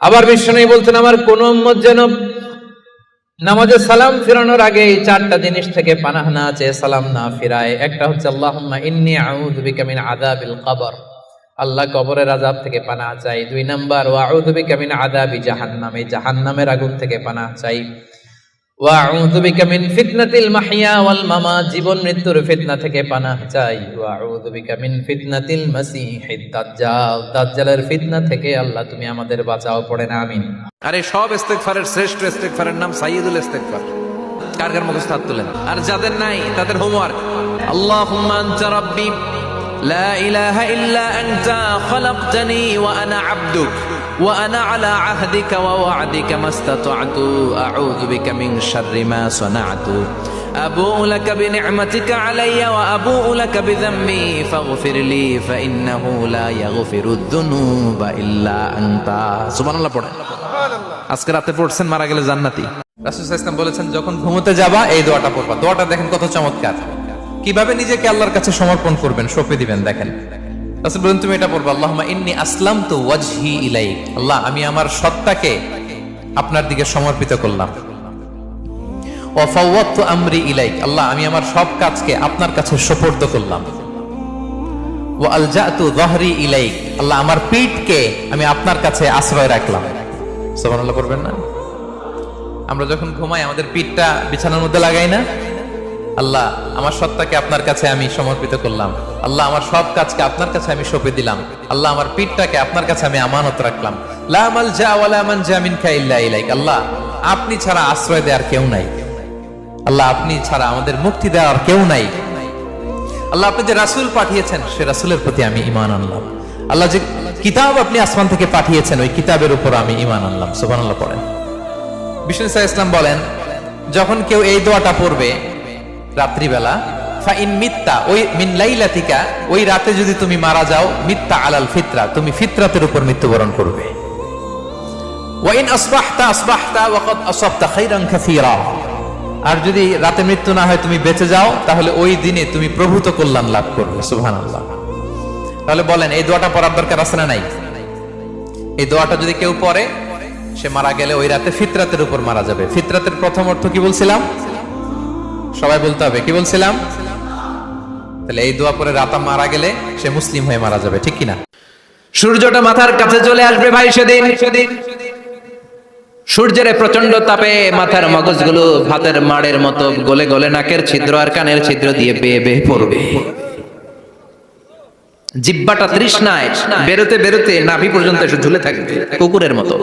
আবার বিশ্বনবী বলতেন, আমার কোন উম্মত যেন নামাজে সালাম ফিরানোর আগে এই চারটা জিনিস থেকে পানাহ না চেয়ে সালাম না ফিরায়। একটা হচ্ছে আল্লাহুম্মা ইন্নী আউযু বিকা মিন আযাবিল কবর, আল্লাহ কবরের আযাব থেকে পানাহ চাই। 2 নাম্বার ওয়া আউযু বিকা মিন আযাবি জাহান্নাম, এই জাহান্নামের আগুন থেকে পানাহ চাই। ওয়া আউযু বিকা মিন ফিতনাতিল মাহইয়া ওয়াল মামাত, জীবন মৃত্যুর ফিতনা থেকে পানাহ চাই। ওয়া আউযু বিকা মিন ফিতনাতিল মাসীহিদ দাজ্জাল, দাজ্জালের ফিতনা থেকে আল্লাহ তুমি আমাদের বাঁচাও, পড়েন আমিন। আরে সব ইস্তেগফারের শ্রেষ্ঠ ইস্তেগফারের নাম সাইয়্যিদুল ইস্তেগফার। কার কার মুখস্থ হাত তুলেন, আর যাদের নাই তাদের হোমওয়ার্ক। আল্লাহুম্মা আনতা রাব্বি লা ইলাহা ইল্লা আনতা খালাকতানি ওয়া আনা আবদুক ওয়া আনা আলা আহদিকা ওয়া ওয়া'দিকা মাস্তাতা'তু আউযু বিকা মিন শাররি মা সানা'তু আবু'ু লাকা বিনি'মাতিকা আলাইয়া ওয়া আবু'ু লাকা বিযামবি ফাগফির লি ফাইন্নাহু লা ইয়াগফিরুদ যুনুবা ইল্লা আনতা। সুবহানাল্লাহ পড়েন। আজকে রাতে পড়ছেন, মারা গেলে জান্নাতি। রাসূল সাল্লাল্লাহু আলাইহি ওয়াসাল্লাম বলেছেন, যখন ঘুমোতে যাবা এই দোয়াটা পড়বা। দোয়াটা দেখেন কত চমৎকার, কিভাবে নিজেকে আল্লাহর কাছে সমর্পণ করবেন, সঁপে দিবেন। দেখেন রাসূল বলেন, তুমি এটা পড়বা, আল্লাহুম্মা ইন্নী আসলামতু ওয়াজহি ইলাইক, আল্লাহ আমি আমার সত্তাকে আপনার দিকে সমর্পিত করলাম। ওয়া ফাওয়াদতু আমরি ইলাইক, আল্লাহ আমি আমার সব কাজকে আপনার কাছে সুপর্দ করলাম। ওয়া আলজাতু যাহরি ইলাইক, আল্লাহ আমার পিঠকে আমি আপনার কাছে আশ্রয় রাখলাম। সুবহানাল্লাহ পড়বেন না? আমরা যখন ঘুমাই আমাদের পিঠটা বিছানার মধ্যে লাগাই না? আল্লাহ আমার সত্তাকে আপনার কাছে আমি সমর্পিত করলাম, আল্লাহ আমার সব কাজকে আপনার কাছে আমি সঁপে দিলাম, আল্লাহ আমার পিঠটাকে আপনার কাছে আমি আমানত রাখলাম। লা মালজা ওয়ালা মানজা মিনকা ইল্লা ইলাইক, আল্লাহ আপনি ছাড়া আশ্রয় দেওয়ার কেউ নাই, আল্লাহ আপনি ছাড়া আমাদের মুক্তি দেওয়ার কেউ নাই। আল্লাহ আপনি যে রাসূল পাঠিয়েছেন সে রাসূলের প্রতি আমি ঈমান আনলাম। আল্লাহ যে কিতাব আপনি আসমান থেকে পাঠিয়েছেন ওই কিতাবের উপর আমি ঈমান আনলাম। সুবহানাল্লাহ পড়েন। বিষ্ণু সাল্লাল্লাহু আলাইহি ওয়াসাল্লাম বলেন, যখন কেউ এই দোয়াটা পড়বে রাত্রিবেলা, ফাইন মিত্তা ওই মিন লাইলাতিকা, ওই রাতে যদি তুমি মারা যাও, মিত্তা আলাল ফিতরা, তুমি ফিতরাতের উপর মৃত্যুবরণ করবে। ওয়া ইন আসবাহতা আসবাহতা ওয়া ক্বাদ আসাবতা খাইরান কাসীরা, আর যদি রাতে মৃত্যু না হয় তুমি বেঁচে যাও, তাহলে ওই দিনে তুমি প্রভূত কল্যাণ লাভ করবে। সুবহানাল্লাহ। তাহলে বলেন এই দোয়াটা পড়ার দরকার আছে না নাই? এই দোয়াটা যদি কেউ পড়ে সে মারা গেলে ওই রাতে ফিতরাতের উপর মারা যাবে। ফিতরাতের প্রথম অর্থ কি বলছিলাম? সবাই বলতে হবে, কি বলছিলাম? তাহলে এই দোয়া পরে রাতে মারা গেলে সে মুসলিম হয়ে মারা যাবে, ঠিক কিনা? সূর্যটা মাথার কাছে চলে আসবে ভাই সেদিন। সূর্যের প্রচন্ড তাপে মাথার মগজগুলো ভাতের মাড়ের মতো গলে গলে নাকের ছিদ্র আর কানের ছিদ্র দিয়ে বেয়ে বেয়ে পড়বে। জিহ্বাটা তৃষ্ণায় বেরোতে বেরোতে নাভি পর্যন্ত এসে ঝুলে থাকবে কুকুরের মতো।